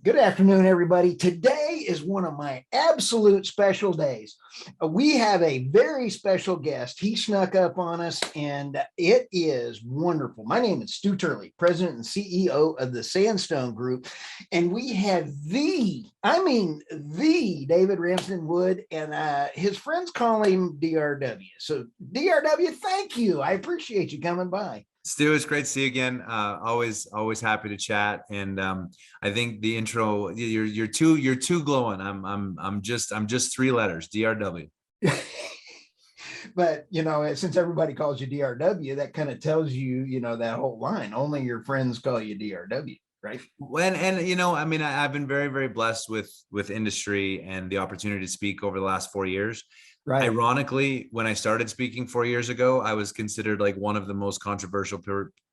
Good afternoon, everybody. Today is one of my absolute special days. We have a very special guest. He snuck up on us, and it is wonderful. My name is Stu Turley, President and CEO of the Sandstone Group, and we have the David Ramsden-Wood, and his friends call him DRW. So DRW, thank you. I appreciate you coming by. Stu, it's great to see you again. Always happy to chat. And I think the intro, you're too glowing. I'm just three letters, DRW. But since everybody calls you DRW, that kind of tells you, that whole line. Only your friends call you DRW, right? And I've been very, very blessed with industry and the opportunity to speak over the last 4 years. Right. Ironically, when I started speaking 4 years ago, I was considered like one of the most controversial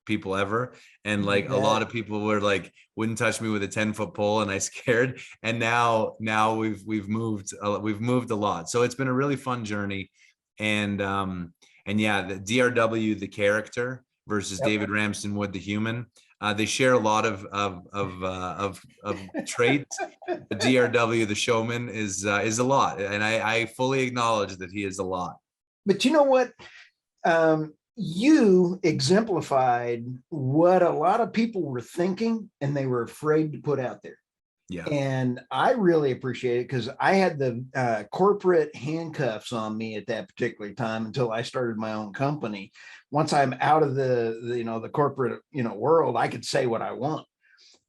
people ever. And like a lot of people were like, wouldn't touch me with a 10-foot pole, and I scared. And now we've moved a lot. So it's been a really fun journey. And yeah, the DRW, the character, versus David Ramsden-Wood, the human. They share a lot of traits. The DRW, the showman, is a lot, and I fully acknowledge that he is a lot. But you know what? You exemplified what a lot of people were thinking, and they were afraid to put out there. Yeah. And I really appreciate it because I had the corporate handcuffs on me at that particular time until I started my own company. Once I'm out of the corporate, world, I could say what I want.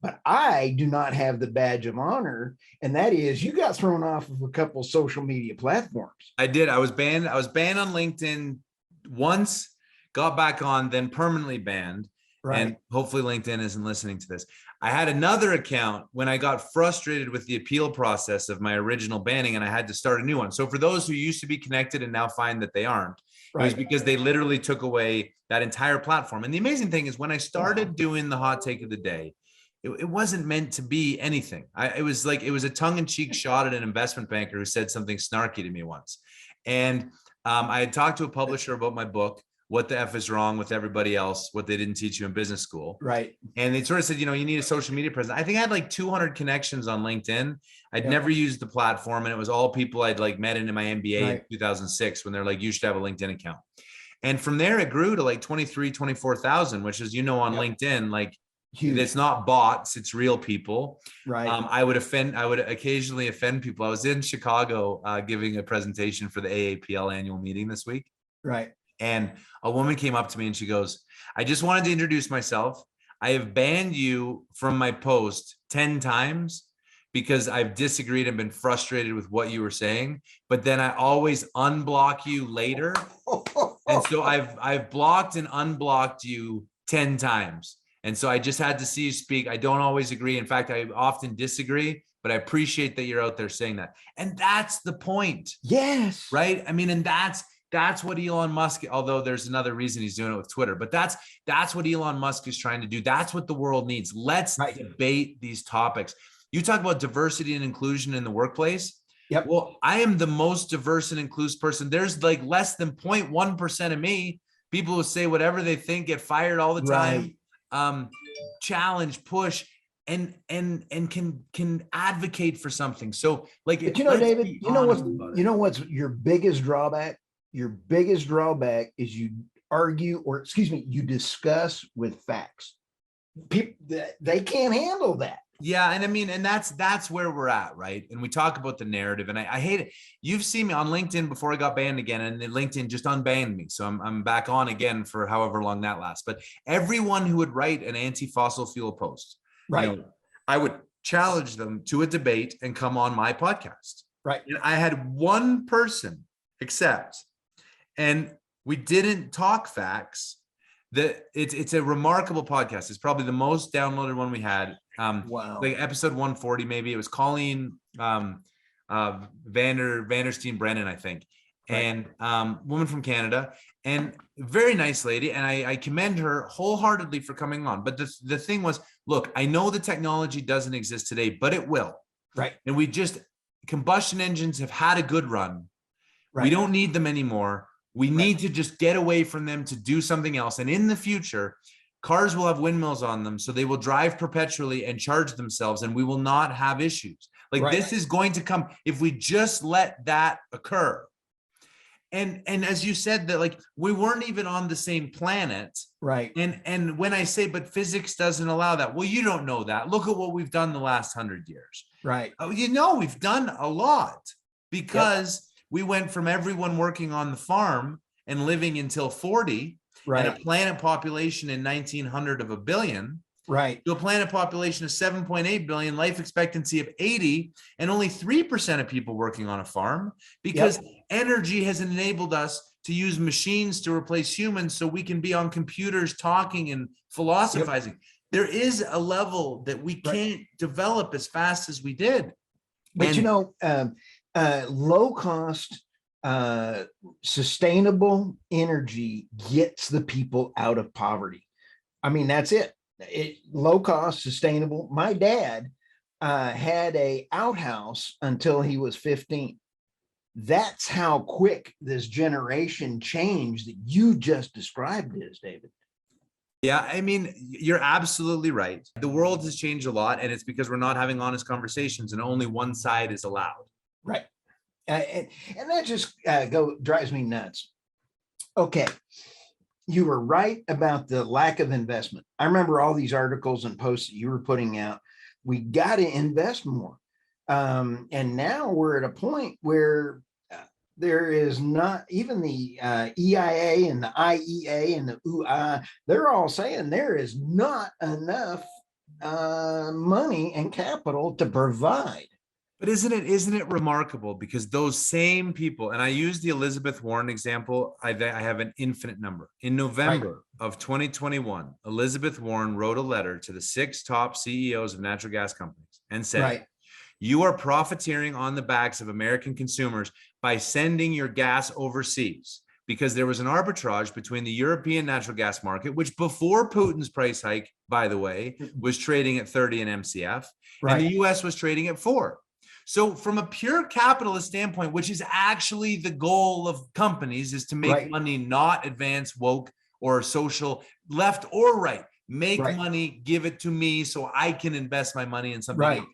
But I do not have the badge of honor, and that is you got thrown off of a couple of social media platforms. I did. I was banned on LinkedIn once, got back on, then permanently banned. Right. And hopefully LinkedIn isn't listening to this. I had another account when I got frustrated with the appeal process of my original banning, and I had to start a new one. So for those who used to be connected and now find that they aren't, it was because they literally took away that entire platform. And the amazing thing is when I started doing the hot take of the day, it wasn't meant to be anything. It was a tongue-in-cheek shot at an investment banker who said something snarky to me once. And I had talked to a publisher about my book, What the F is Wrong with Everybody Else, What They Didn't Teach You in Business School. Right. And they sort of said, you need a social media presence. I think I had like 200 connections on LinkedIn. I'd never used the platform, and it was all people I'd like met in my MBA in 2006 when they're like, you should have a LinkedIn account. And from there, it grew to like 24,000, which is, on LinkedIn, like huge. It's not bots, it's real people. Right. I would occasionally offend people. I was in Chicago giving a presentation for the AAPL annual meeting this week. Right. And a woman came up to me and she goes, I just wanted to introduce myself. I have banned you from my post 10 times because I've disagreed and been frustrated with what you were saying, but then I always unblock you later. And so I've blocked and unblocked you 10 times. And so I just had to see you speak. I don't always agree. In fact, I often disagree, but I appreciate that you're out there saying that. And that's the point. Yes. Right? And that's what Elon Musk, although there's another reason he's doing it with Twitter, but that's what Elon Musk is trying to do. That's what the world needs. Let's debate these topics. You talk about diversity and inclusion in the workplace. Yep. Well, I am the most diverse and inclusive person. There's like less than 0.1% of me. People who say whatever they think, get fired all the time, challenge, push, and can advocate for something. So like, but David, what's your biggest drawback? Your biggest drawback is you discuss with facts. People, they can't handle that. Yeah. And that's where we're at. Right. And we talk about the narrative, and I hate it. You've seen me on LinkedIn before I got banned again, and then LinkedIn just unbanned me. So I'm back on again for however long that lasts. But everyone who would write an anti-fossil fuel post, I would challenge them to a debate and come on my podcast. Right. And I had one person accept, and we didn't talk facts. It's a remarkable podcast. It's probably the most downloaded one we had. Wow. Like episode 140, maybe. It was Colleen Vandersteen Brennan, I think. Right. And woman from Canada, and very nice lady. And I commend her wholeheartedly for coming on. But the thing was, look, I know the technology doesn't exist today, but it will. Right. And combustion engines have had a good run. Right. We don't need them anymore. We need to just get away from them to do something else. And in the future, Cars will have windmills on them, so they will drive perpetually and charge themselves, and we will not have issues. Like this is going to come if we just let that occur. And as you said, that like we weren't even on the same planet. Right. And when I say, but physics doesn't allow that. Well, you don't know that. Look at what we've done the last 100 years. Right. You know, we've done a lot because we went from everyone working on the farm and living until 40 and a planet population in 1900 of 1 billion. Right. To a planet population of 7.8 billion, life expectancy of 80, and only 3% of people working on a farm, because energy has enabled us to use machines to replace humans so we can be on computers talking and philosophizing. There is a level that we can't develop as fast as we did. But low cost, sustainable energy gets the people out of poverty. I mean, that's it. Low cost, sustainable. My dad had a outhouse until he was 15. That's how quick this generation change that you just described is, David. Yeah, I mean, you're absolutely right. The world has changed a lot, and it's because we're not having honest conversations and only one side is allowed. Right. And that just drives me nuts. Okay. You were right about the lack of investment. I remember all these articles and posts that you were putting out. We got to invest more. And now we're at a point where there is not even the EIA and the IEA and the UA, they're all saying there is not enough money and capital to provide. But isn't it remarkable, because those same people, and I use the Elizabeth Warren example, I have an infinite number. In November of 2021, Elizabeth Warren wrote a letter to the 6 top CEOs of natural gas companies and said, you are profiteering on the backs of American consumers by sending your gas overseas, because there was an arbitrage between the European natural gas market, which before Putin's price hike, by the way, was trading at 30 an MCF, and the US was trading at 4. So from a pure capitalist standpoint, which is actually the goal of companies, is to make money, not advance woke or social, left or right. Make money, give it to me so I can invest my money in something else.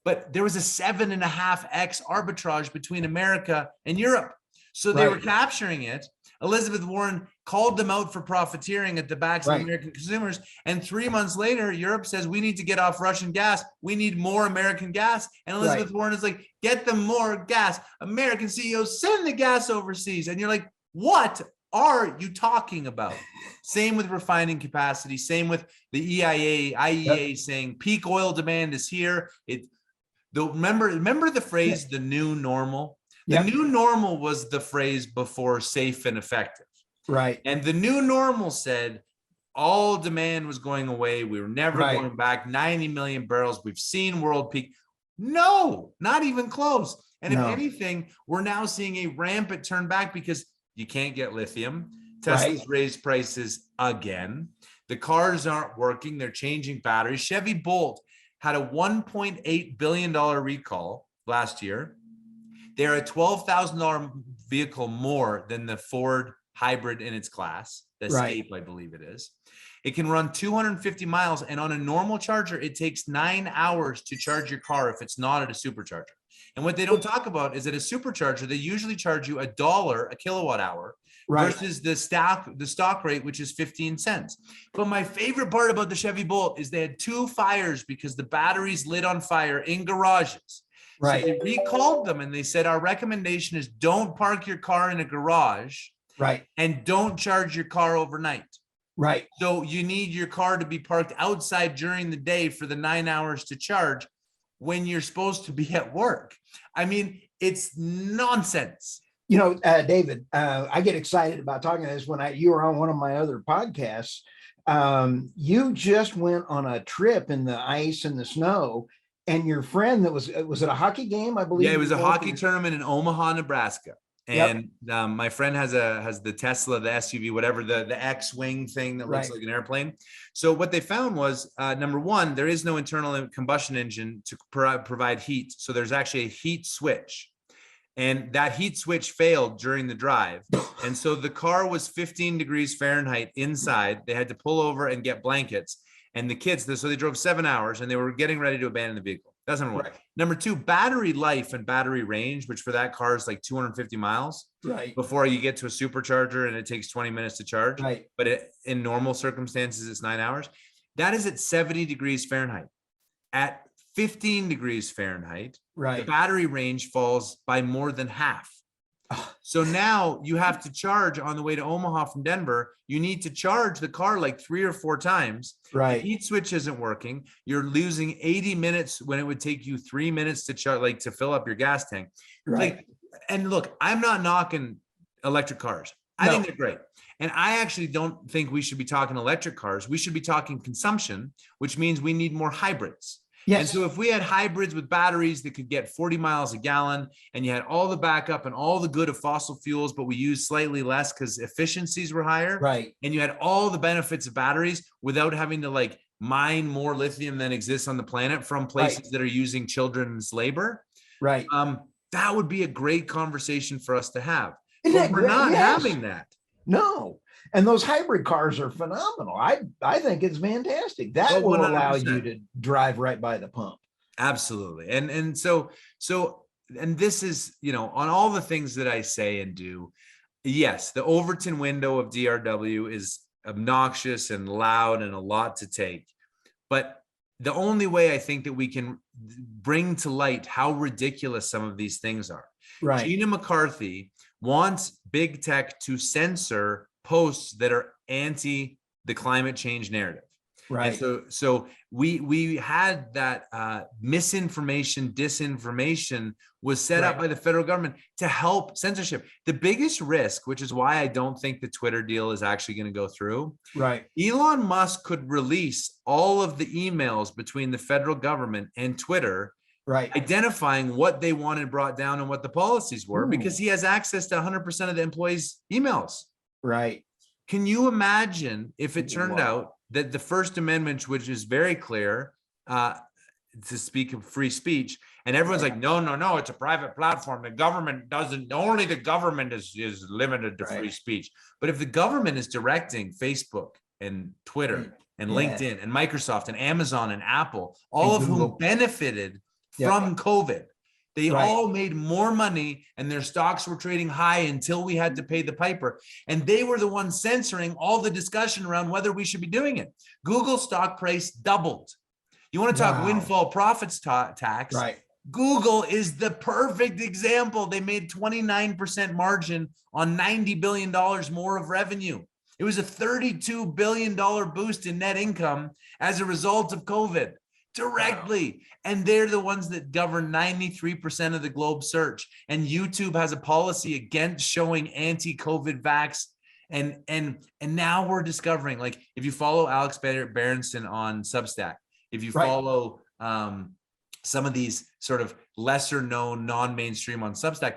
But there was a 7.5x arbitrage between America and Europe. So they were capturing it. Elizabeth Warren called them out for profiteering at the backs of American consumers. And 3 months later, Europe says, we need to get off Russian gas. We need more American gas. And Elizabeth Warren is like, get them more gas. American CEOs, send the gas overseas. And you're like, what are you talking about? Same with refining capacity. Same with the EIA, IEA saying peak oil demand is here. Remember the phrase, the new normal? The new normal was the phrase before safe and effective. And the new normal said all demand was going away. We were never going back. 90 million barrels. We've seen world peak. No, not even close. And if anything, we're now seeing a rampant turn back because you can't get lithium. Tesla's raised prices again. The cars aren't working. They're changing batteries. Chevy Bolt had a $1.8 billion recall last year. They're a $12,000 vehicle more than the Ford hybrid in its class, the Escape, I believe it is. It can run 250 miles, and on a normal charger, it takes 9 hours to charge your car if it's not at a supercharger. And what they don't talk about is that a supercharger, they usually charge you $1 a kilowatt hour versus the stock rate, which is 15 cents. But my favorite part about the Chevy Bolt is they had 2 fires because the batteries lit on fire in garages. So they recalled them and they said, our recommendation is don't park your car in a garage and don't charge your car overnight. So you need your car to be parked outside during the day for the 9 hours to charge when you're supposed to be at work. I mean, it's nonsense. You know, David, I get excited about talking to this when you were on one of my other podcasts. You just went on a trip in the ice and the snow. And your friend was it a hockey game? I believe. Yeah, it was a hockey tournament in Omaha, Nebraska. And my friend has the Tesla, the SUV, whatever, the X-Wing thing that looks like an airplane. So what they found was, number one, there is no internal combustion engine to provide heat. So there's actually a heat switch. and that heat switch failed during the drive. And so the car was 15 degrees Fahrenheit inside. They had to pull over and get blankets. And the kids, so they drove 7 hours and they were getting ready to abandon the vehicle. That's number one. Right. Number two, battery life and battery range, which for that car is like 250 miles. Right. Before you get to a supercharger and it takes 20 minutes to charge. Right. But in normal circumstances, it's 9 hours. That is at 70 degrees Fahrenheit. At 15 degrees Fahrenheit, right, the battery range falls by more than half. So now you have to charge on the way to Omaha from Denver. You need to charge the car like 3 or 4 times. Right. The heat switch isn't working. You're losing 80 minutes when it would take you 3 minutes to charge, like to fill up your gas tank. Right. Like, and look, I'm not knocking electric cars. I think they're great. And I actually don't think we should be talking electric cars. We should be talking consumption, which means we need more hybrids. Yes. And so if we had hybrids with batteries that could get 40 miles a gallon, and you had all the backup and all the good of fossil fuels, but we used slightly less because efficiencies were higher. Right. And you had all the benefits of batteries without having to like mine more lithium than exists on the planet from places that are using children's labor. Right. That would be a great conversation for us to have. But we're not having that. No. And those hybrid cars are phenomenal. I think it's fantastic. That will 100%. Allow you to drive right by the pump. Absolutely. And so this is, on all the things that I say and do, yes, the Overton window of DRW is obnoxious and loud and a lot to take. But the only way I think that we can bring to light how ridiculous some of these things are. Right. Gina McCarthy wants big tech to censor posts that are anti the climate change narrative. Right. And so we had that misinformation, disinformation was set up by the federal government to help censorship. The biggest risk, which is why I don't think the Twitter deal is actually going to go through. Right. Elon Musk could release all of the emails between the federal government and Twitter. Right. Identifying what they wanted brought down and what the policies were, because he has access to 100% of the employees' emails. Right. Can you imagine if it turned out that the First Amendment, which is very clear to speak of free speech, and everyone's like, no, it's a private platform. The government doesn't, only the government is limited to free speech. But if the government is directing Facebook and Twitter and LinkedIn and Microsoft and Amazon and Apple, all of whom benefited from COVID. They all made more money and their stocks were trading high until we had to pay the piper. And they were the ones censoring all the discussion around whether we should be doing it. Google stock price doubled. You want to talk windfall profits tax? Right. Google is the perfect example. They made 29% margin on $90 billion more of revenue. It was a $32 billion boost in net income as a result of COVID. Directly. And they're the ones that govern 93% of the globe search. And YouTube has a policy against showing anti-COVID vax. And now we're discovering, like, if you follow Alex Berenson on Substack, if you follow some of these sort of lesser known non-mainstream on Substack,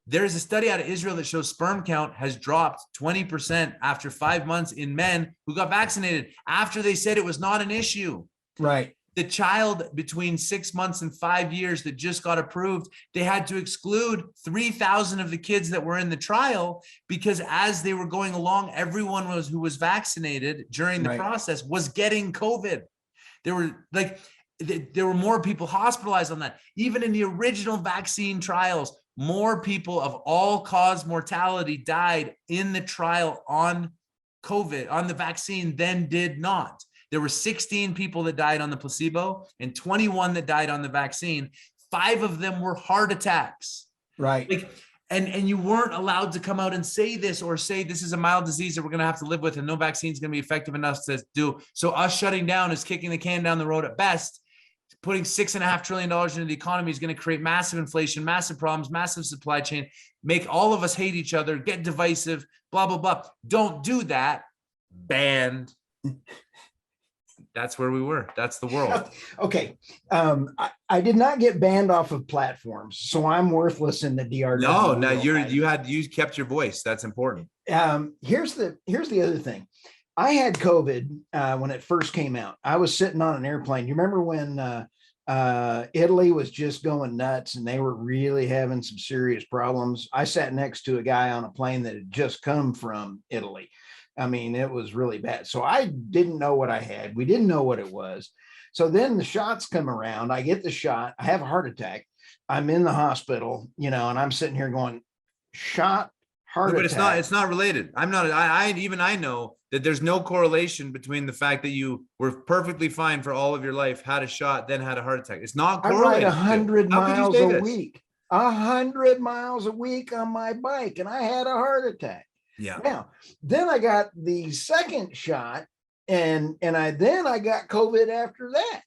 there is a study out of Israel that shows sperm count has dropped 20% after 5 months in men who got vaccinated after they said it was not an issue. Right. The child between 6 months and 5 years that just got approved, they had to exclude 3,000 of the kids that were in the trial because as they were going along, everyone who was vaccinated during the process was getting COVID. There were more people hospitalized on that. Even in the original vaccine trials, more people of all cause mortality died in the trial on COVID, on the vaccine, than did not. There were 16 people that died on the placebo and 21 that died on the vaccine. 5 of them were heart attacks. Right. And you weren't allowed to come out and say this or say this is a mild disease that we're going to have to live with and no vaccine is going to be effective enough to do. So us shutting down is kicking the can down the road at best. Putting $6.5 trillion into the economy is going to create massive inflation, massive problems, massive supply chain, make all of us hate each other, get divisive, blah, blah, blah. Don't do that. Banned. That's where we were. That's the world. Okay. I did not get banned off of platforms, so I'm worthless in the DRW. No, you kept your voice. That's important. Here's the other thing. I had COVID when it first came out. I was sitting on an airplane. You remember when Italy was just going nuts and they were really having some serious problems. I sat next to a guy on a plane that had just come from Italy. I mean, it was really bad. So I didn't know what I had. We didn't know what it was. So then the shots come around. I get the shot. I have a heart attack. I'm in the hospital, and I'm sitting here going, shot, heart attack. But it's not related. I know that there's no correlation between the fact that you were perfectly fine for all of your life, had a shot, then had a heart attack. It's not correlated. I ride 100 miles a week, 100 miles a week on my bike, and I had a heart attack. Yeah. Now, then I got the second shot, and I got COVID after that.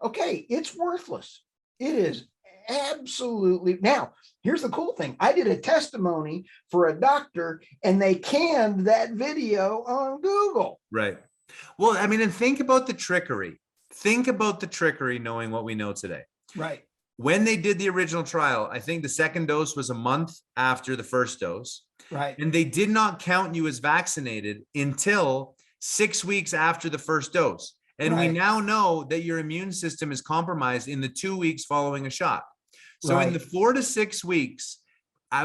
Okay, it's worthless. It is absolutely. Now, here's the cool thing. I did a testimony for a doctor and they canned that video on Google. Right. Well, I mean, and think about the trickery. Think about the trickery knowing what we know today. Right. When they did the original trial, I think the second dose was a month after the first dose. Right. And they did not count you as vaccinated until 6 weeks after the first dose. And we now know that your immune system is compromised in the 2 weeks following a shot. So in the 4 to 6 weeks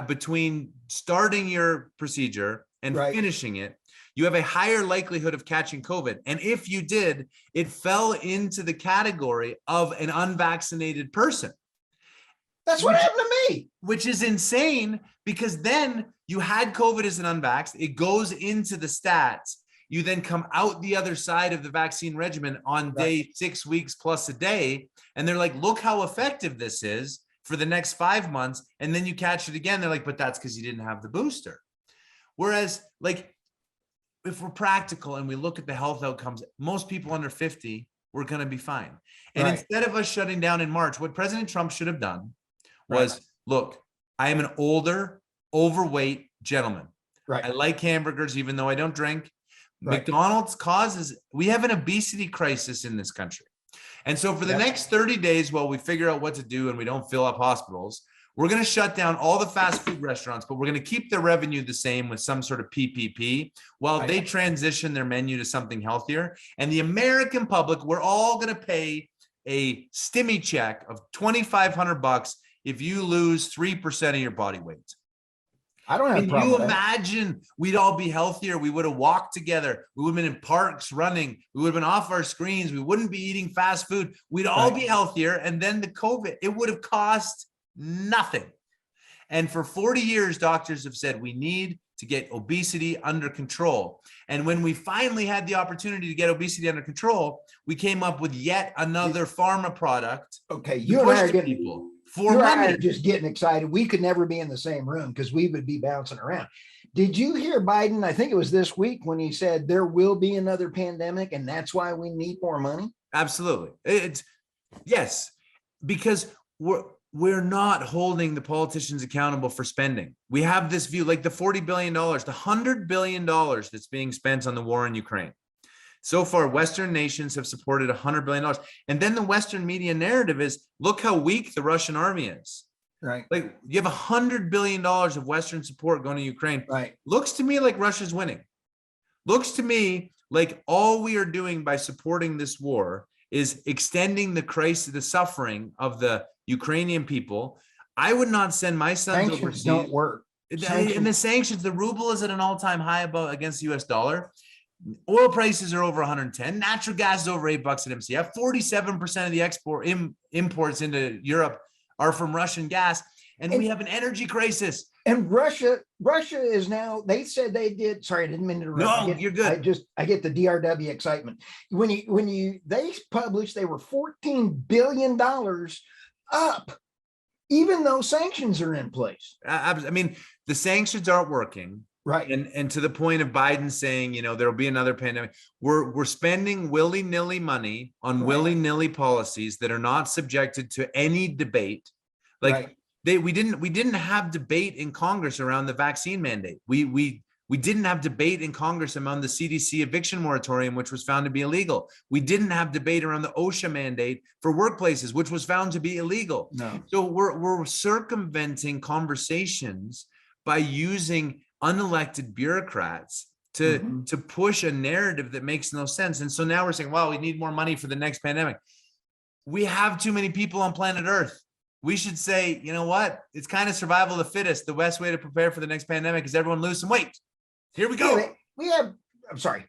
between starting your procedure and finishing it, you have a higher likelihood of catching COVID. And if you did, it fell into the category of an unvaccinated person. That's what happened to me. Which is insane, because then you had COVID as an unvaxxed. It goes into the stats. You then come out the other side of the vaccine regimen on day 6 weeks plus a day. And they're like, look how effective this is for the next 5 months. And then you catch it again. They're like, but that's because you didn't have the booster. Whereas, like, if we're practical and we look at the health outcomes, most people under 50, we're going to be fine. And instead of us shutting down in March, what President Trump should have done was, look, I am an older, overweight gentleman. I like hamburgers, even though I don't drink. McDonald's we have an obesity crisis in this country. And so for the next 30 days, while we figure out what to do and we don't fill up hospitals, we're going to shut down all the fast food restaurants, but we're going to keep their revenue the same with some sort of PPP while they transition their menu to something healthier. And the American public, we're all going to pay a stimmy check of $2,500 if you lose 3% of your body weight. I don't have a problem. Can you imagine we'd all be healthier? We would have walked together. We would have been in parks running. We would have been off our screens. We wouldn't be eating fast food. We'd all be healthier. And then the COVID, it would have cost nothing. And for 40 years, doctors have said we need to get obesity under control. And when we finally had the opportunity to get obesity under control, we came up with yet another pharma product. Okay, you and I are getting people. You and I are just getting excited. We could never be in the same room because we would be bouncing around. Did you hear Biden? I think it was this week when he said there will be another pandemic and that's why we need more money. Absolutely. Yes, because we're not holding the politicians accountable for spending. We have this view, like the $40 billion, the $100 billion that's being spent on the war in Ukraine. So far, Western nations have supported $100 billion. And then the Western media narrative is, look how weak the Russian army is. Right. Like, you have $100 billion of Western support going to Ukraine. Right. Looks to me like Russia's winning. Looks to me like all we are doing by supporting this war is extending the crisis, the suffering of the Ukrainian people. I would not send my sons overseas. Don't work. And the sanctions, the ruble is at an all-time high against the US dollar. Oil prices are over 110. Natural gas is over $8 at MCF. 47% of the imports into Europe are from Russian gas. And we have an energy crisis. And Russia is now, they said they did, sorry, I didn't mean to interrupt. No, you're good. I get the DRW excitement. They published they were $14 billion up, even though sanctions are in place. I mean, the sanctions aren't working. Right. And to the point of Biden saying, there'll be another pandemic, we're spending willy-nilly money on willy-nilly policies that are not subjected to any debate. Like we didn't have debate in Congress around the vaccine mandate. We didn't have debate in Congress around the CDC eviction moratorium, which was found to be illegal. We didn't have debate around the OSHA mandate for workplaces, which was found to be illegal. No. So we're circumventing conversations by using unelected bureaucrats to push a narrative that makes no sense. And so now we're saying, wow, we need more money for the next pandemic. we have too many people on planet Earth. We should say, you know what? It's kind of survival of the fittest. The best way to prepare for the next pandemic is everyone lose some weight. Here we go. Yeah, we have, I'm sorry.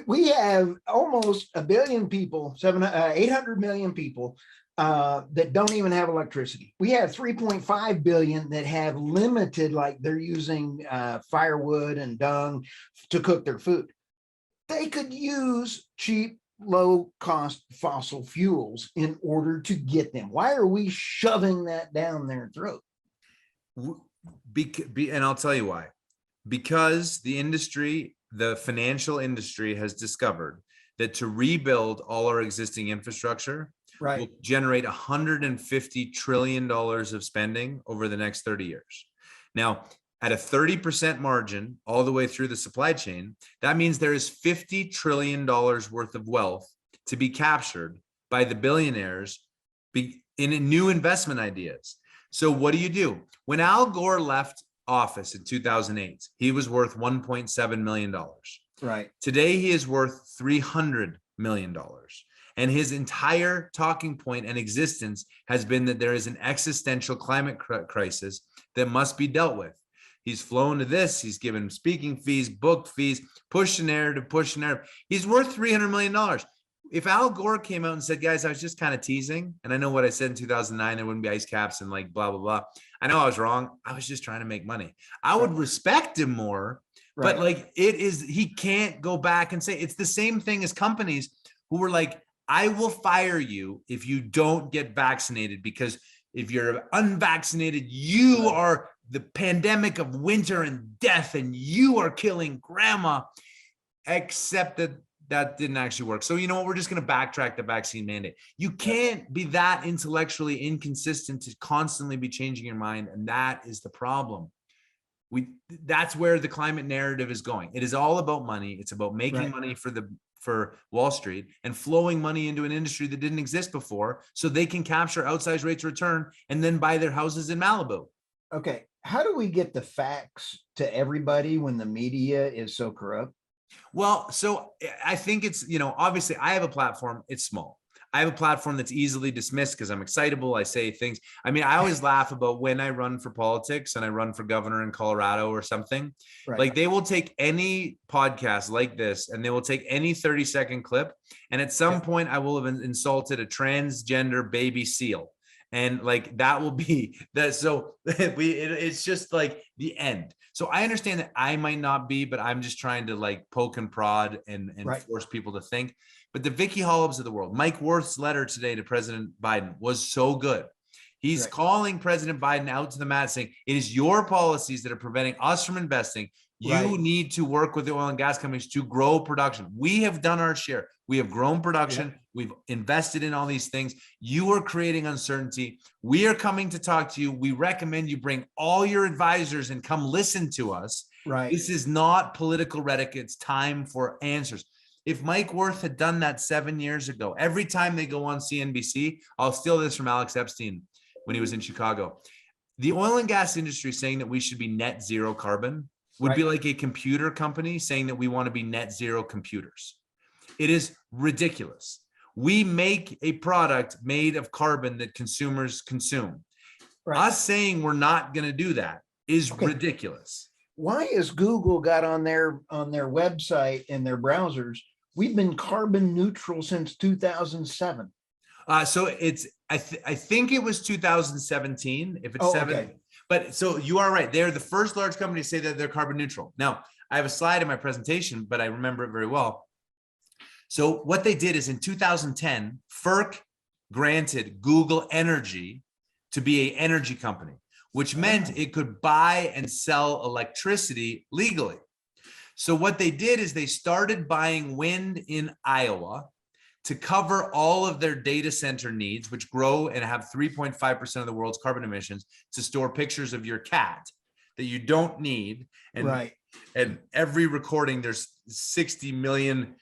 We have almost a billion people, 800 million people that don't even have electricity. We have 3.5 billion that have limited, like they're using firewood and dung to cook their food. They could use cheap, low cost fossil fuels in order to get them. Why are we shoving that down their throat? And I'll tell you why. Because the industry, the financial industry, has discovered that to rebuild all our existing infrastructure will generate $150 trillion of spending over the next 30 years. Now, at a 30% margin all the way through the supply chain, that means there is $50 trillion worth of wealth to be captured by the billionaires in new investment ideas. So what do? When Al Gore left office in 2008, he was worth $1.7 million. Right. Today, he is worth $300 million. And his entire talking point and existence has been that there is an existential climate crisis that must be dealt with. He's flown to this. He's given speaking fees, book fees, push the narrative. He's worth $300 million. If Al Gore came out and said, guys, I was just kind of teasing, and I know what I said in 2009, there wouldn't be ice caps and like blah, blah, blah. I know I was wrong. I was just trying to make money. I would respect him more, but like he can't go back and say, it's the same thing as companies who were like, I will fire you if you don't get vaccinated, because if you're unvaccinated, you are the pandemic of winter and death, and you are killing grandma, except that didn't actually work. So you know what? We're just going to backtrack the vaccine mandate. You can't be that intellectually inconsistent to constantly be changing your mind. And that is the problem. That's where the climate narrative is going. It is all about money. It's about making money for Wall Street and flowing money into an industry that didn't exist before, so they can capture outsized rates of return and then buy their houses in Malibu. Okay. How do we get the facts to everybody when the media is so corrupt? Well, so I think it's, obviously I have a platform. It's small. I have a platform that's easily dismissed because I'm excitable. I say things. I mean, I always laugh about when I run for politics and I run for governor in Colorado or something. Like they will take any podcast like this and they will take any 30-second clip. And at some point I will have insulted a transgender baby seal. And like, that will be that. So it's just like the end. So I understand that I might not be, but I'm just trying to like poke and prod and force people to think. But the Vicky Hollobs of the world, Mike Wirth's letter today to President Biden was so good. He's calling President Biden out to the mat, saying it is your policies that are preventing us from investing. You need to work with the oil and gas companies to grow production. We have done our share. We have grown production. We've invested in all these things. You are creating uncertainty. We are coming to talk to you. We recommend you bring all your advisors and come listen to us. This is not political rhetoric. It's time for answers. If Mike Wirth had done that 7 years ago, every time they go on CNBC, I'll steal this from Alex Epstein when he was in Chicago. The oil and gas industry saying that we should be net zero carbon would be like a computer company saying that we want to be net zero computers. It is ridiculous. We make a product made of carbon that consumers consume. Us saying we're not going to do that is ridiculous. Why is Google got on their website and their browsers, we've been carbon neutral since 2007? So it's I think it was 2017. If it's but so you are right. They're the first large company to say that they're carbon neutral. Now, I have a slide in my presentation, but I remember it very well. So what they did is in 2010, FERC granted Google Energy to be an energy company, which meant it could buy and sell electricity legally. So what they did is they started buying wind in Iowa to cover all of their data center needs, which grow and have 3.5% of the world's carbon emissions, to store pictures of your cat that you don't need. And, and every recording, there's 60 million,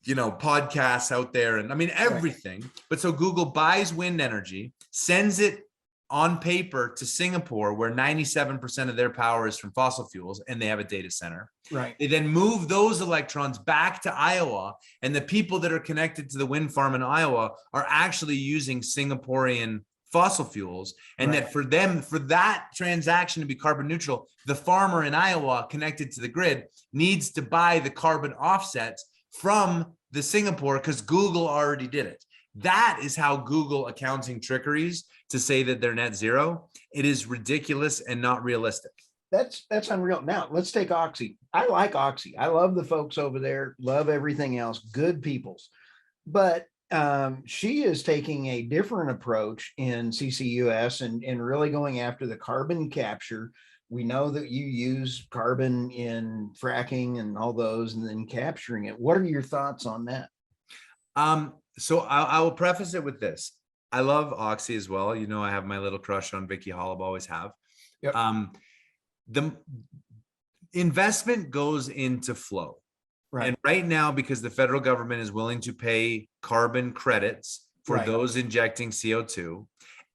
podcasts out there. And I mean, everything. But so Google buys wind energy, sends it on paper to Singapore, where 97% of their power is from fossil fuels, and they have a data center. Right. They then move those electrons back to Iowa, and the people that are connected to the wind farm in Iowa are actually using Singaporean fossil fuels. And that for them, for that transaction to be carbon neutral, the farmer in Iowa connected to the grid needs to buy the carbon offsets from the Singapore, because Google already did it. That is how Google accounting trickeries to say that they're net zero. It is ridiculous and not realistic. That's unreal. Now let's take Oxy. I like Oxy. I love the folks over there, love everything else, good peoples. But she is taking a different approach in CCUS and really going after the carbon capture. We know that you use carbon in fracking and all those, and then capturing it. What are your thoughts on that? So I will preface it with this. I love Oxy as well. You know, I have my little crush on Vicky Hollab, always have. Yep. The investment goes into flow. Right. And right now, because the federal government is willing to pay carbon credits for those injecting CO2,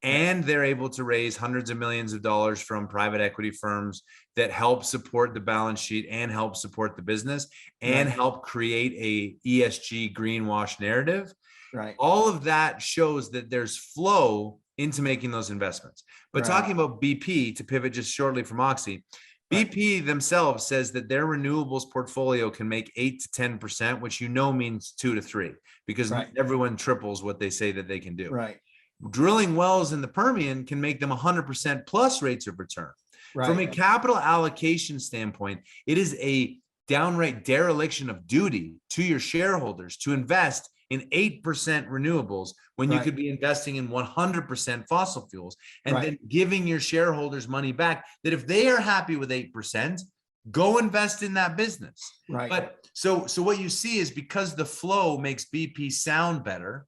and they're able to raise hundreds of millions of dollars from private equity firms that help support the balance sheet and help support the business and help create a ESG greenwash narrative. Right. All of that shows that there's flow into making those investments. But talking about BP, to pivot just shortly from Oxy, BP themselves says that their renewables portfolio can make 8 to 10%, which means 2 to 3, because everyone triples what they say that they can do. Right. Drilling wells in the Permian can make them 100% plus rates of return. From a capital allocation standpoint, it is a downright dereliction of duty to your shareholders to invest in 8% renewables when you could be investing in 100% fossil fuels, and then giving your shareholders money back, that if they are happy with 8%, go invest in that business. Right. But so what you see is, because the flow makes BP sound better,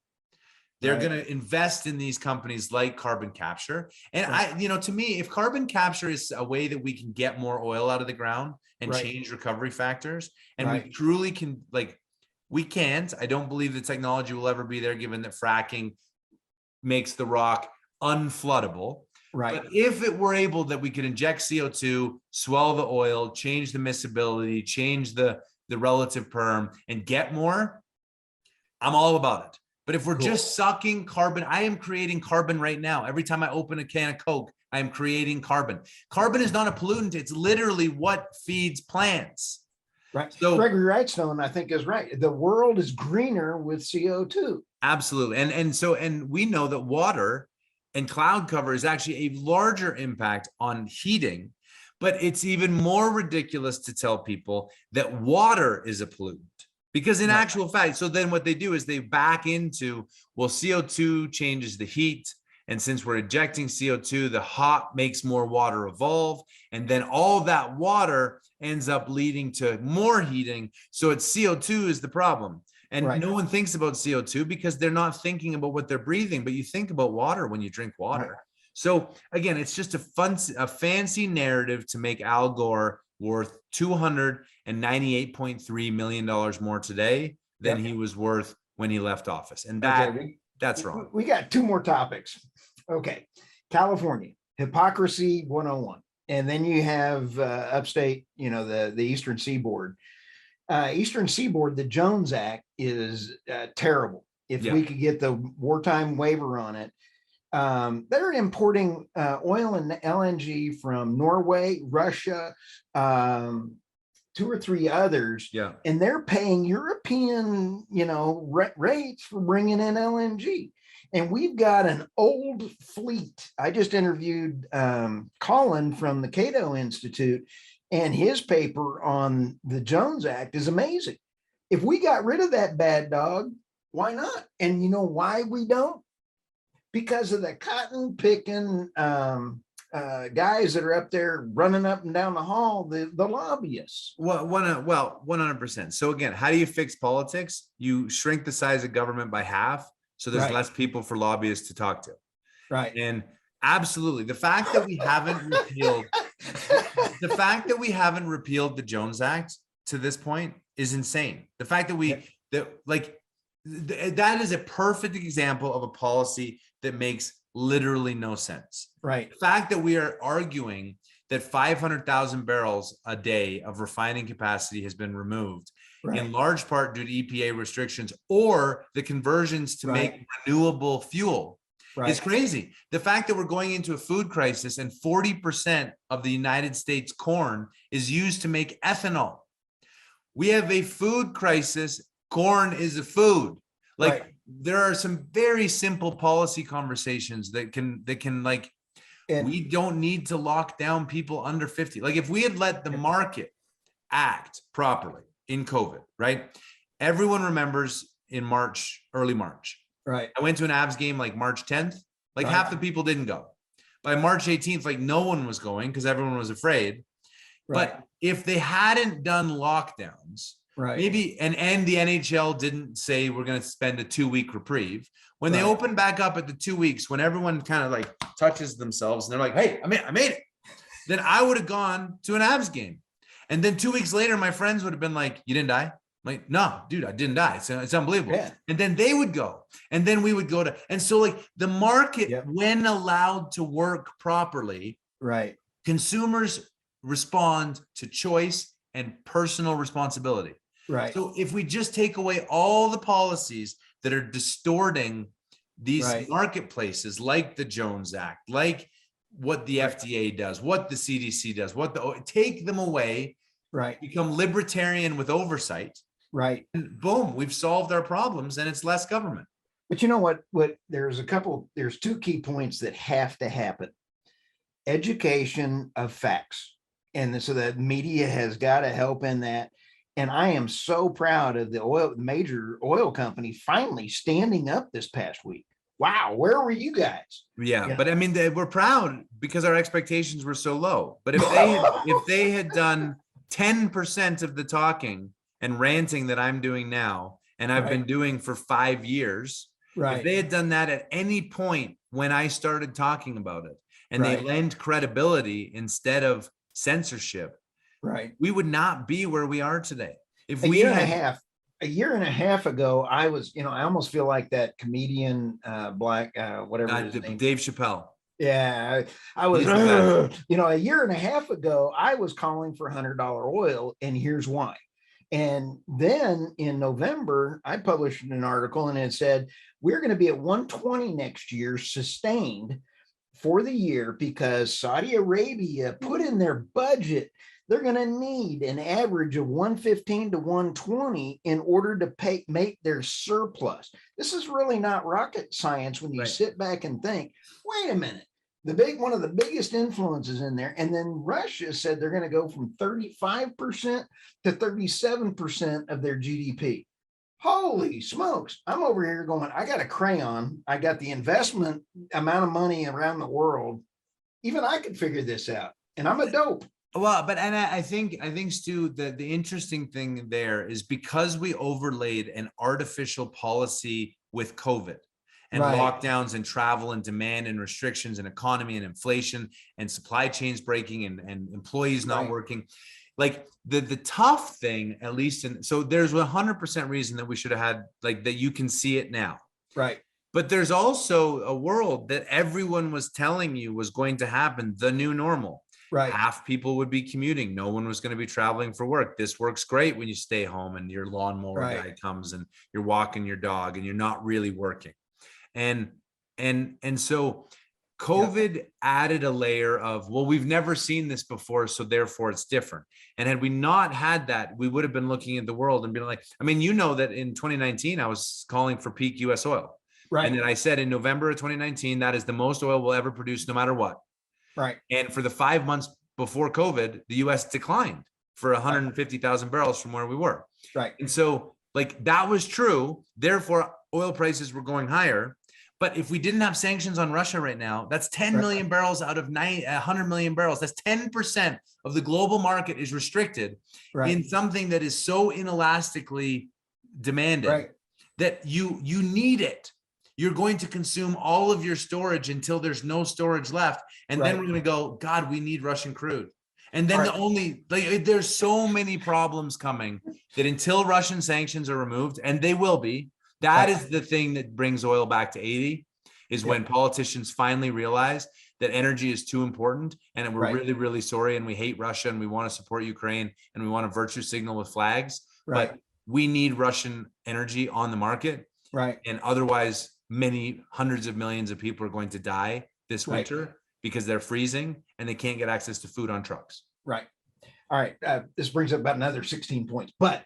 they're going to invest in these companies like carbon capture. And to me, if carbon capture is a way that we can get more oil out of the ground and change recovery factors, and we truly can, we can't. I don't believe the technology will ever be there, given that fracking makes the rock unfloodable. Right. But if it were able that we could inject CO2, swell the oil, change the miscibility, change the relative perm, and get more, I'm all about it. But if we're just sucking carbon, I am creating carbon right now. Every time I open a can of Coke, I am creating carbon. Carbon is not a pollutant. It's literally what feeds plants. Right. So Gregory Wrightstone, I think, is right. The world is greener with CO2. Absolutely. And we know that water and cloud cover is actually a larger impact on heating, but it's even more ridiculous to tell people that water is a pollutant, because in actual fact, so then what they do is they back into, well, CO2 changes the heat. And since we're ejecting CO2, the hot makes more water evolve. And then all that water ends up leading to more heating. So it's CO2 is the problem. And no one thinks about CO2 because they're not thinking about what they're breathing. But you think about water when you drink water. So again, it's just a fancy narrative to make Al Gore worth $298.3 million more today than he was worth when he left office. And that's wrong. We got two more topics. Okay. California, hypocrisy 101. And then you have upstate, the Eastern Seaboard. Eastern Seaboard, the Jones Act is terrible. If we could get the wartime waiver on it. They're importing oil and LNG from Norway, Russia, 2 or 3 others. And they're paying European, rates for bringing in LNG. And we've got an old fleet. I just interviewed Colin from the Cato Institute, and his paper on the Jones Act is amazing. If we got rid of that bad dog, why not? And you know why we don't? Because of the cotton picking guys that are up there running up and down the hall, the lobbyists. Well, 100%. So again, how do you fix politics? You shrink the size of government by half, so there's less people for lobbyists to talk to. Right. And absolutely, the fact that we haven't repealed the Jones Act to this point is insane. The fact that that is a perfect example of a policy that makes literally no sense. Right. The fact that we are arguing that 500,000 barrels a day of refining capacity has been removed, in large part due to EPA restrictions or the conversions to make renewable fuel, is crazy. The fact that we're going into a food crisis and 40% of the United States corn is used to make ethanol. We have a food crisis. Corn is a food. Like there are some very simple policy conversations that can like, and we don't need to lock down people under 50. Like if we had let the market act properly in COVID, right? Everyone remembers in March, early March. Right. I went to an Avs game like March 10th. Like half the people didn't go. By March 18th, like no one was going because everyone was afraid. But if they hadn't done lockdowns, maybe, and the NHL didn't say we're going to spend a 2-week reprieve. When they open back up at the 2 weeks, when everyone kind of like touches themselves and they're like, hey, I made it. Then I would have gone to an Avs game. And then 2 weeks later, my friends would have been like, you didn't die? I'm like, no, dude, I didn't die. It's unbelievable. Yeah. And then they would go. And then we would go to, and so like the market, when allowed to work properly, consumers respond to choice and personal responsibility. So if we just take away all the policies that are distorting these marketplaces, like the Jones Act, like what the FDA does, what the CDC does, take them away, become libertarian with oversight, and boom, we've solved our problems and it's less government. But you know what, there's two key points that have to happen. Education of facts. And so the media has got to help in that. And I am so proud of the major oil company finally standing up this past week. Wow, where were you guys? Yeah, but I mean, we're proud because our expectations were so low. But if they had done 10% of the talking and ranting that I'm doing now, and I've been doing for 5 years, if they had done that at any point when I started talking about it, and they lend credibility instead of censorship, we would not be where we are today. If a year and a half ago, I was, I almost feel like that comedian, whatever his name, Dave Chappelle. Yeah, I was, a year and a half ago, I was calling for $100 oil, and here's why. And then in November, I published an article and it said, we're going to be at 120 next year, sustained for the year, because Saudi Arabia put in their budget they're going to need an average of 115 to 120 in order to make their surplus. This is really not rocket science when you sit back and think, wait a minute, one of the biggest influences in there. And then Russia said they're going to go from 35% to 37% of their GDP. Holy smokes. I'm over here going, I got a crayon. I got the investment amount of money around the world. Even I could figure this out. And I'm a dope. Well, but I think Stu, the interesting thing there is because we overlaid an artificial policy with COVID and lockdowns and travel and demand and restrictions and economy and inflation and supply chains breaking and employees not working. Like the tough thing, at least so there's 100% reason that we should have had, like, that you can see it now. But there's also a world that everyone was telling you was going to happen, the new normal. Half people would be commuting. No one was going to be traveling for work. This works great when you stay home and your lawnmower guy comes and you're walking your dog and you're not really working. And so COVID added a layer of, well, we've never seen this before, so therefore it's different. And had we not had that, we would have been looking at the world and being like, I mean, that in 2019, I was calling for peak US oil. And then I said in November of 2019, that is the most oil we'll ever produce no matter what. And for the 5 months before COVID, the US declined for 150,000 barrels from where we were. And so like that was true. Therefore, oil prices were going higher. But if we didn't have sanctions on Russia right now, that's 10 million barrels out of 100 million barrels. That's 10% of the global market is restricted in something that is so inelastically demanded that you need it. You're going to consume all of your storage until there's no storage left. And then we're going to go, God, we need Russian crude. And then there's so many problems coming that until Russian sanctions are removed, and they will be, that is the thing that brings oil back to 80. is when politicians finally realize that energy is too important, and we're really, really sorry, and we hate Russia, and we want to support Ukraine, and we want a virtue signal with flags, but we need Russian energy on the market. And otherwise, many hundreds of millions of people are going to die this winter because they're freezing and they can't get access to food on trucks. All right. This brings up about another 16 points, but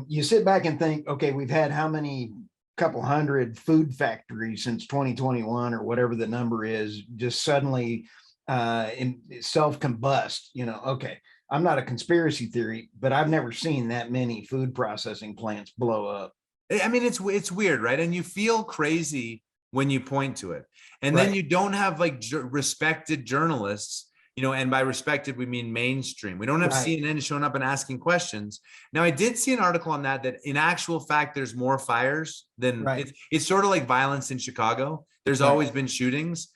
you sit back and think, okay, we've had how many couple hundred food factories since 2021 or whatever the number is, just suddenly self-combust, okay. I'm not a conspiracy theory, but I've never seen that many food processing plants blow up. I mean, it's weird, right? And you feel crazy when you point to it. And then you don't have like respected journalists, and by respected, we mean mainstream. We don't have CNN showing up and asking questions. Now, I did see an article on that in actual fact, there's more fires than it's sort of like violence in Chicago. There's always been shootings.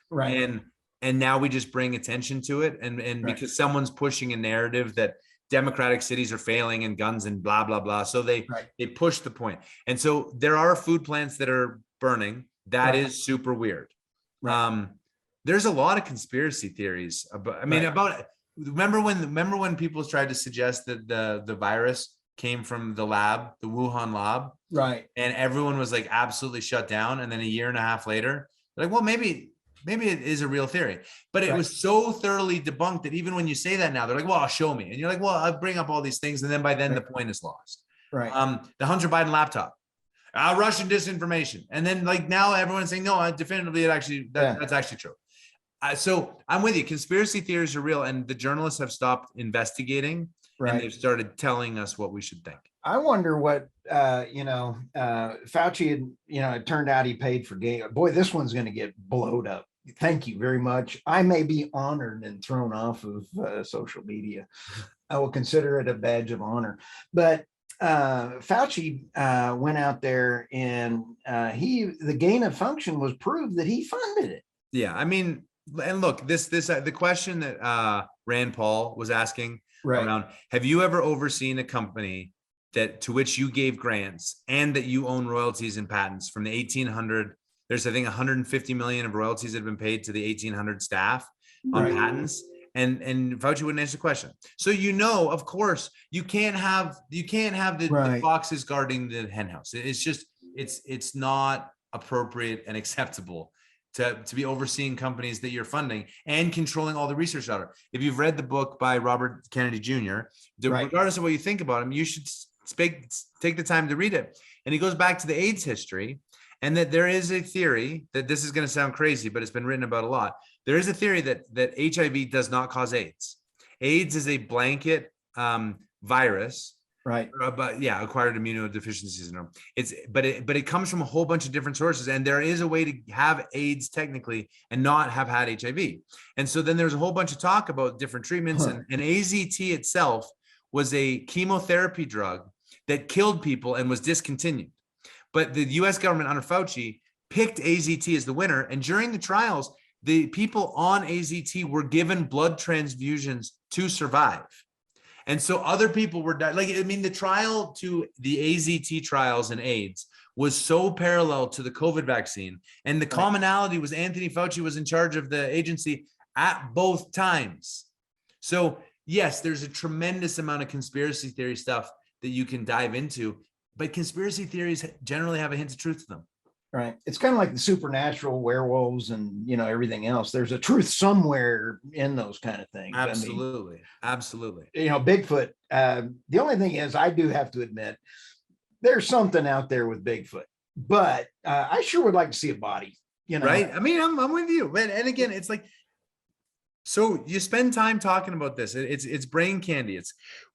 And now we just bring attention to it. And because someone's pushing a narrative that democratic cities are failing and guns and blah, blah, blah. So they push the point. And so there are food plants that are burning. That is super weird. There's a lot of conspiracy theories about, remember when people tried to suggest that the virus came from the lab, the Wuhan lab, and everyone was like absolutely shut down. And then a year and a half later, they're like, well, maybe it is a real theory, but it was so thoroughly debunked that even when you say that now, they're like, well, show me. And you're like, well, I'll bring up all these things. And then by then the point is lost. The Hunter Biden laptop, Russian disinformation. And then like now everyone's saying, no, definitively that's actually true. So I'm with you. Conspiracy theories are real, and the journalists have stopped investigating and they've started telling us what we should think. I wonder what, Fauci had, it turned out he paid for game. Boy, this one's going to get blowed up. Thank you very much. I may be honored and thrown off of social media. I will consider it a badge of honor. But Fauci went out there and the gain of function was proved that he funded it. Yeah. I mean, and look, the question that Rand Paul was asking around, have you ever overseen a company to which you gave grants and that you own royalties and patents from the 1800? There's, I think, 150 million of royalties that have been paid to the 1800 staff on patents. And Fauci wouldn't answer the question. So, of course, you can't have the foxes guarding the hen house. It's just, it's not appropriate and acceptable to be overseeing companies that you're funding and controlling all the research out of. If you've read the book by Robert Kennedy Jr., regardless of what you think about him, you should take the time to read it. And he goes back to the AIDS history, and that there is a theory that, this is going to sound crazy, but it's been written about a lot. There is a theory that HIV does not cause AIDS. AIDS is a blanket virus. But acquired immunodeficiency syndrome. But it comes from a whole bunch of different sources, and there is a way to have AIDS technically and not have had HIV. And so then there's a whole bunch of talk about different treatments, and AZT itself was a chemotherapy drug that killed people and was discontinued. But the US government under Fauci picked AZT as the winner, and during the trials, the people on AZT were given blood transfusions to survive. And so other people were dying. The trial to the AZT trials in AIDS was so parallel to the COVID vaccine. And the commonality was Anthony Fauci was in charge of the agency at both times. So yes, there's a tremendous amount of conspiracy theory stuff that you can dive into, but conspiracy theories generally have a hint of truth to them. It's kind of like the supernatural, werewolves, and everything else. There's a truth somewhere in those kind of things. Absolutely. Bigfoot. The only thing is, I do have to admit, there's something out there with Bigfoot, but I sure would like to see a body. Right? I mean, I'm with you. And again, it's like, so you spend time talking about this. It's brain candy.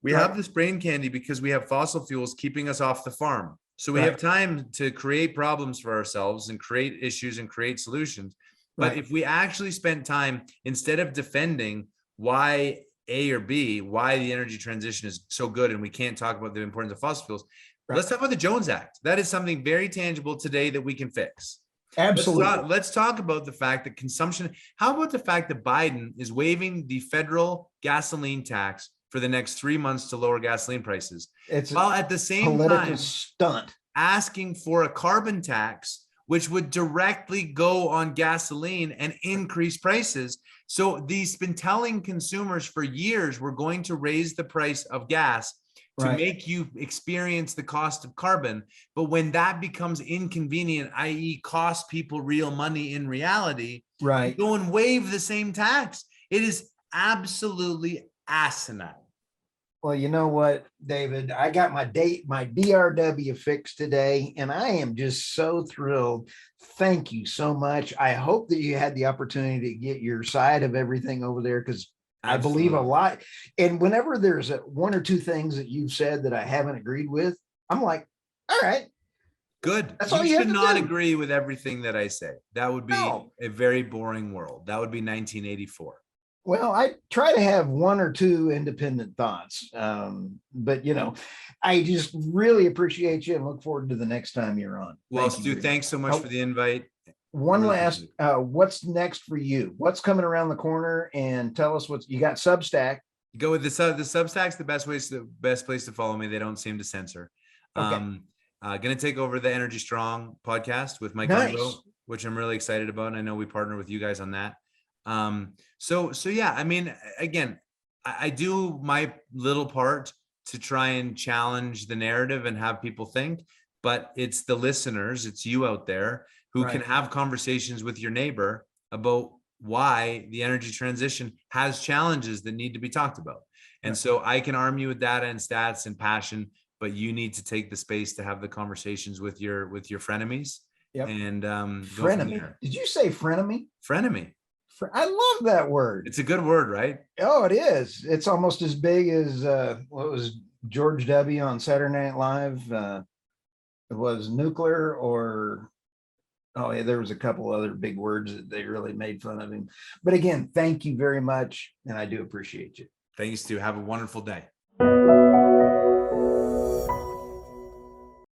We have this brain candy because we have fossil fuels keeping us off the farm. So we have time to create problems for ourselves and create issues and create solutions. But if we actually spent time, instead of defending why A or B, why the energy transition is so good and we can't talk about the importance of fossil fuels, let's talk about the Jones Act. That is something very tangible today that we can fix. Absolutely. Let's talk about the fact that consumption, how about the fact that Biden is waiving the federal gasoline tax for the next 3 months to lower gasoline prices, while at the same political time stunt asking for a carbon tax which would directly go on gasoline and increase prices. So these been telling consumers for years, we're going to raise the price of gas to make you experience the cost of carbon. But when that becomes inconvenient, i.e. cost people real money in reality, you go and waive the same tax. It is absolutely asinine. Well, you know what, David, I got my DRW fixed today, and I am just so thrilled. Thank you so much. I hope that you had the opportunity to get your side of everything over there, because I believe a lot. And whenever there's one or two things that you've said that I haven't agreed with, I'm like, all right. Good. That's all you should not agree with everything that I say. That would be a very boring world. That would be 1984. Well, I try to have one or two independent thoughts, but I just really appreciate you and look forward to the next time you're on. Well, Stu, thanks so much for the invite. One last, what's next for you? What's coming around the corner? And tell us you got. Substack. Go with the Substack's the best place to follow me. They don't seem to censor. Okay. Going to take over the Energy Strong podcast with Mike Ungo, which I'm really excited about. And I know we partner with you guys on that. So yeah, I mean, again, I do my little part to try and challenge the narrative and have people think, but it's the listeners, it's you out there who can have conversations with your neighbor about why the energy transition has challenges that need to be talked about. And so I can arm you with data and stats and passion, but you need to take the space to have the conversations with your frenemies. And frenemy. Did you say frenemy? Frenemy. I love that word. It's a good word, right? Oh, it is. It's almost as big as what was George W. on Saturday Night Live. It was nuclear, or there was a couple other big words that they really made fun of him. But again, thank you very much, and I do appreciate you. Thanks, Stu. Have a wonderful day.